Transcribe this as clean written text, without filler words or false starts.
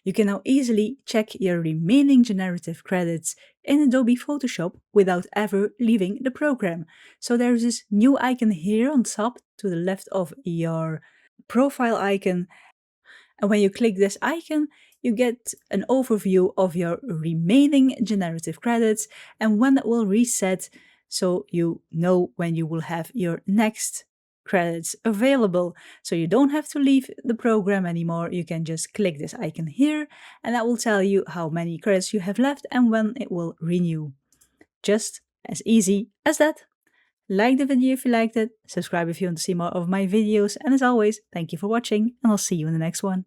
You can now easily check your remaining generative credits in Adobe Photoshop without ever leaving the program. So there's this new icon here on top to the left of your profile icon. And when you click this icon, you get an overview of your remaining generative credits and when it will reset, so you know when you will have your next credits available. So you don't have to leave the program anymore. You can just click this icon here and that will tell you how many credits you have left and when it will renew. Just as easy as that. Like the video if you liked it, subscribe if you want to see more of my videos, and as always, thank you for watching and I'll see you in the next one.